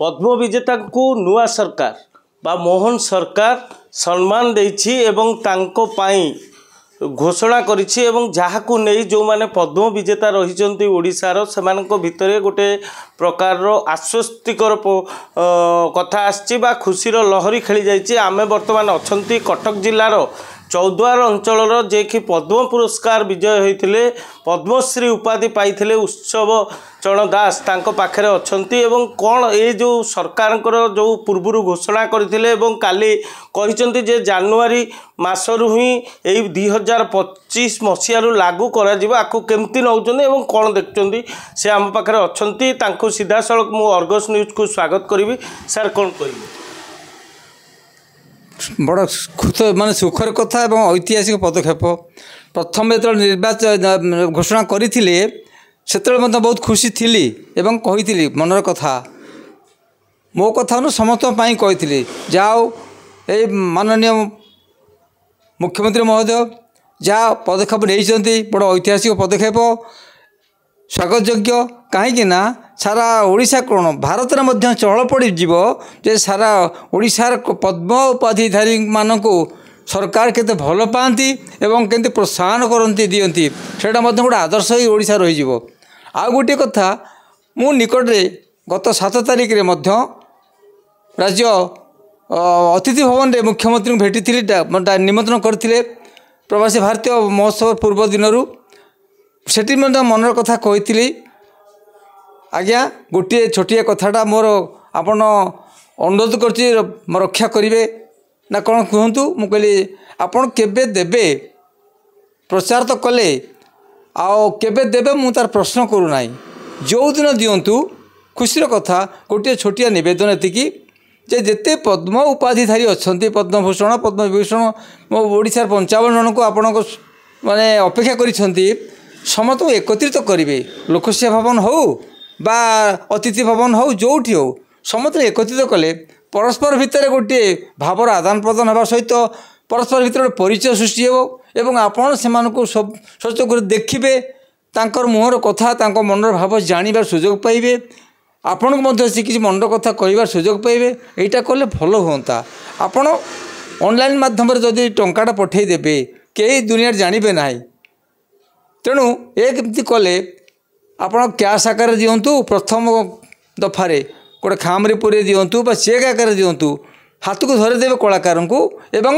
पद्म विजेता को नुआ सरकार बा मोहन सरकार सम्मान देछि एवं तांको पाई घोषणा करिछि एवं जहाँ को नहीं जो माने पद्म विजेता रही ओडिशार सेमानक भितरे गोटे प्रकार आश्वस्तिकर कथा आछि बा खुशीर लहरी खेली जाइछि। आमे वर्तमान अछंती कटक जिल्लार चौद्वार अंचल जे कि पद्म पुरस्कार विजय होते पद्मश्री उपाधि पाई उत्सव चरण दास तांको पाखरे अछंती एवं कौन ये जो सरकार जो पूर्व घोषणा करथिले एवं काली कहिसंती जे जनवरी मासरु ही एई 2025 मसियारु लागू करा जिवो आकु केमती नउचंदी एवं कौन देखचंदी से आम पाखरे अछंती तांको सीधा सड़क मु अर्गस न्यूज को स्वागत करिवि। सर कौन कहिबे? बड़ माने सुखर कथा एवं ऐतिहासिक पदक्षेप प्रथम जो निर्वाचन घोषणा करथिले सेतले मते बहुत खुशी थिली एवं कहिथिली मनर कथा मो कथा न समस्त पाई कहिथिली जाओ ए माननीय मुख्यमंत्री महोदय जा पदक्षेप नहीं बड़ ऐतिहासिक पदक्षेप स्वागत योग्य कहीं सारा ओडिशा कौन भारत में चल पड़ी जे सारा ओडिशार पद्म उपाधिधारी मानक सरकार केते भल पाती एवं केते प्रोत्साहन करती दियंती सेटा गोटे आदर्श ही ओडिशा रही। आउ गोटे कथा मु निकटरे गत 7 तारिख रे राज्य अतिथि भवन रे मुख्यमंत्री भेटी थी निमंत्रण करथिले प्रवासी भारतीय महोत्सव पूर्व दिनरू सेठी मनर कथा कही आज्ञा गोटे छोटिया कथाटा मोर आपण अनुरोध कर रक्षा करेंगे ना कौन कहतु मुझे आपण केबे देबे प्रचार तो कले आओ केबे देबे मु तार प्रश्न करूना जो दिन दिंतु खुशी कथा गोटे छोटिया निवेदन एतिकी जे जेते पद्म उपाधिधारी अच्छा पद्मभूषण पद्मविभूषण ओडिशार 55 जन को आपण माने अपेक्षा करिसेंती समस्त एकत्रित करेंगे लोकसेवा भवन हो बा अतिथि भवन हो जोठी हो समस्त एकत्रित कले परस्पर भितर गोटे भावर आदान प्रदान होगा सहित परस्पर भितर गोटे परिचय सृष्टि हो एवं आपण से सब सचक देखिए तांकर मुहर कथा तांको मनर भाव जानिबार सुजोग पाइबे आपण को किसी मनर कथा कहबार सुजोग पाइबे एटा कले भल होता। आपण ऑनलाइन माध्यम जदि टंकाटा पठे देबे कई दुनिया जानिबे नाही तेणु एक कले आपण कैश आकार दिंतु प्रथम दफारे गोटे खामरे पूरे दिंतु चेक आकार दिंतु हाथ को धरदेवे कलाकार को एवं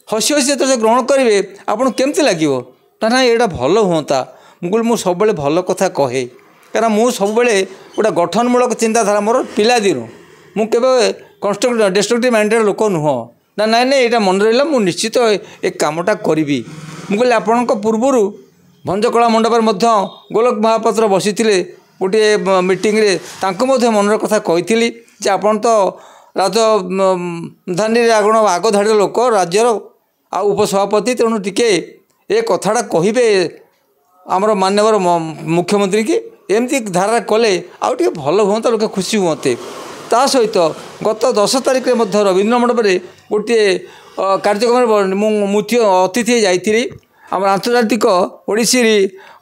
हसी हसी जो ग्रहण करेंगे आपन केमती लगे ना यहाँ भल हाँ मुझे सब भल कथा कहे कारण मुझे सब गोटे गठनमूलक चिंताधारा मोर पिला दिनु मुझे कन्स्ट्रक्टिव डिस्ट्रक्टिव माइंडेड लोक नुह ना ना यहाँ मन रहा मुझे निश्चित एक कामटा करी मुझे आपण पूर्वर भंजकला मंडपर गोलक महापात्र बसी गोटे मीटिंग रे तांको मनर कथा कही जे आपण तो राजधानी आगण आग धाड़ी लोक राज्यर आ उपसभापति तेणु टिके ए कथाटा कहे आमर मान्यवर मुख्यमंत्री की एमती धारा कले आउ टे भल हाँ लोक खुशी हुए ता सहित गत 10 तारिख में रवीन्द्र मंडप गोटे कार्यक्रम मुख्य अतिथि जाइली आम आंतर्जातिक ओडिसी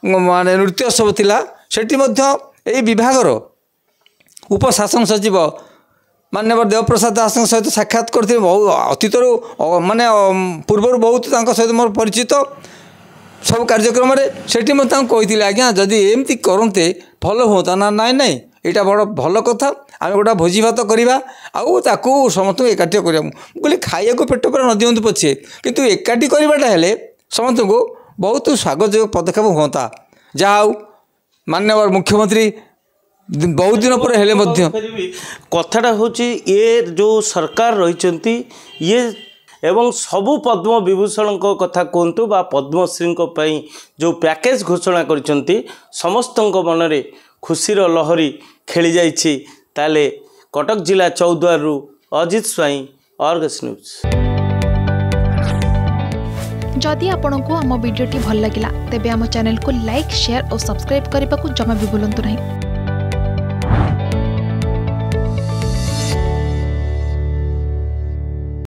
माने नृत्योत्सव थिला सेठी यही विभागर उपशासन सचिव मान्यवर देवप्रसाद दास सहित साक्षात करते अतीतर माने पूर्वर बहुत सहित मोर परिचित सब कार्यक्रम सेठी कही आज्ञा जदि एमती करते भल होता ना नाई नाई यहाँ बड़ भल कथा आम गोटा भोजी भात करवा आउ ताकू समस्त एकाठी करा कहली खाइया पेट पर न दिंतु पछे किंतु एकाठी करवाटा हेले समस्त को बहुत स्वागत पदक्षेप होता जाऊ मान्यवर मुख्यमंत्री बहुत दिन पर हेले मध्य कथाटा होची ये जो सरकार रही ये एवं सबु पद्म विभूषण कथा कहतु बा पद्मश्री जो पैकेज घोषणा करिसेंती समस्त मन में खुशीर लहरी खेली जाइछि। ताले कटक जिला चौद्वार अजित स्वाई अर्गस न्यूज। जदि आपंक आम भिडी भल लगा तेब आम चैनल को लाइक शेयर और सब्सक्राइब करने को जमा भी भूलु नहीं।